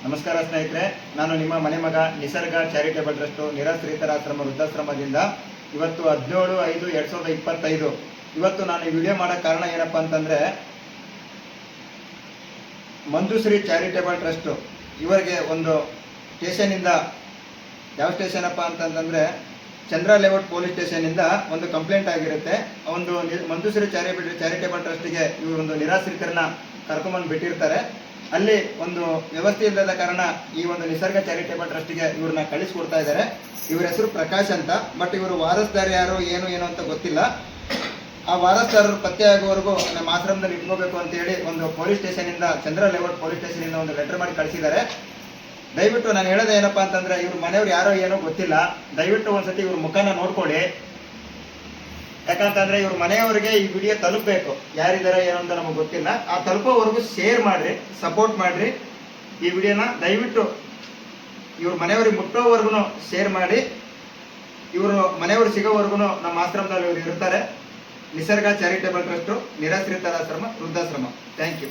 ನಮಸ್ಕಾರ ಸ್ನೇಹಿತರೆ, ನಾನು ನಿಮ್ಮ ಮನೆ ಮಗ ನಿಸರ್ಗ ಚಾರಿಟೇಬಲ್ ಟ್ರಸ್ಟ್ ನಿರಾಶ್ರಿತರಾಶ್ರಮ ವೃದ್ಧಾಶ್ರಮದಿಂದ ಇವತ್ತು 17/5/2025 ಇವತ್ತು ನಾನು ಈ ವಿಡಿಯೋ ಮಾಡೋ ಕಾರಣ ಏನಪ್ಪ ಅಂತಂದರೆ, ಮಂಜುಶ್ರೀ ಚಾರಿಟೇಬಲ್ ಟ್ರಸ್ಟ್ ಇವರಿಗೆ ಒಂದು ಸ್ಟೇಷನಿಂದ, ಯಾವ ಸ್ಟೇಷನ್ ಅಪ್ಪ ಅಂತಂದರೆ ಚಂದ್ರ ಲೇಔಟ್ ಪೊಲೀಸ್ ಸ್ಟೇಷನಿಂದ ಒಂದು ಕಂಪ್ಲೇಂಟ್ ಆಗಿರುತ್ತೆ. ಒಂದು ಮಂಜುಶ್ರೀ ಚಾರಿಟೇಬಲ್ ಟ್ರಸ್ಟಿಗೆ ಇವರು ಒಂದು ನಿರಾಶ್ರಿತರನ್ನ ಕರ್ಕೊಂಬಂದು ಬಿಟ್ಟಿರ್ತಾರೆ. ಅಲ್ಲಿ ಒಂದು ವ್ಯವಸ್ಥೆ ಇಲ್ಲದ ಕಾರಣ ಈ ಒಂದು ನಿಸರ್ಗ ಚಾರಿಟೇಬಲ್ ಟ್ರಸ್ಟಿಗೆ ಇವ್ರನ್ನ ಕಳಿಸ್ಕೊಡ್ತಾ ಇದ್ದಾರೆ. ಇವರ ಹೆಸರು ಪ್ರಕಾಶ್ ಅಂತ. ಬಟ್ ಇವರು ವಾರಸ್ದಾರ ಯಾರು ಏನು ಅಂತ ಗೊತ್ತಿಲ್ಲ. ಆ ವಾರಸ್ದಾರರು ಪತ್ತೆ ಆಗುವವರೆಗೂ ನಮ್ಮ ಆಶ್ರಮದಲ್ಲಿ ಇಟ್ಕೋಬೇಕು ಅಂತೇಳಿ ಒಂದು ಪೊಲೀಸ್ ಸ್ಟೇಷನಿಂದ, ಚಂದ್ರ ಲೇಔಟ್ ಪೊಲೀಸ್ ಸ್ಟೇಷನಿಂದ ಒಂದು ಲೆಟರ್ ಮಾಡಿ ಕಳಿಸಿದ್ದಾರೆ. ದಯವಿಟ್ಟು ನಾನು ಹೇಳೋದು ಏನಪ್ಪ ಅಂತಂದರೆ, ಇವ್ರ ಮನೆಯವ್ರು ಯಾರೋ ಏನೋ ಗೊತ್ತಿಲ್ಲ, ದಯವಿಟ್ಟು ಒಂದ್ಸತಿ ಇವ್ರ ಮುಖನ ನೋಡ್ಕೊಳ್ಳಿ. ಯಾಕಂತಂದರೆ ಇವ್ರ ಮನೆಯವರಿಗೆ ಈ ವಿಡಿಯೋ ತಲುಪಬೇಕು. ಯಾರಿದ್ದಾರೆ ಏನೋ ಅಂತ ನಮಗೆ ಗೊತ್ತಿಲ್ಲ. ಆ ತಲುಪೋವರೆಗೂ ಶೇರ್ ಮಾಡಿರಿ, ಸಪೋರ್ಟ್ ಮಾಡಿರಿ. ಈ ವಿಡಿಯೋನ ದಯವಿಟ್ಟು ಇವ್ರ ಮನೆಯವ್ರಿಗೆ ಮುಟ್ಟೋವರೆಗೂ ಶೇರ್ ಮಾಡಿ. ಇವರು ಮನೆಯವರು ಸಿಗೋವರೆಗೂ ನಮ್ಮ ಆಶ್ರಮದಲ್ಲಿ ಇವರು ಇರ್ತಾರೆ. ನಿಸರ್ಗ ಚಾರಿಟೇಬಲ್ ಟ್ರಸ್ಟು ನಿರಾಶ್ರಿತರಾಶ್ರಮ ವೃದ್ಧಾಶ್ರಮ. Thank you.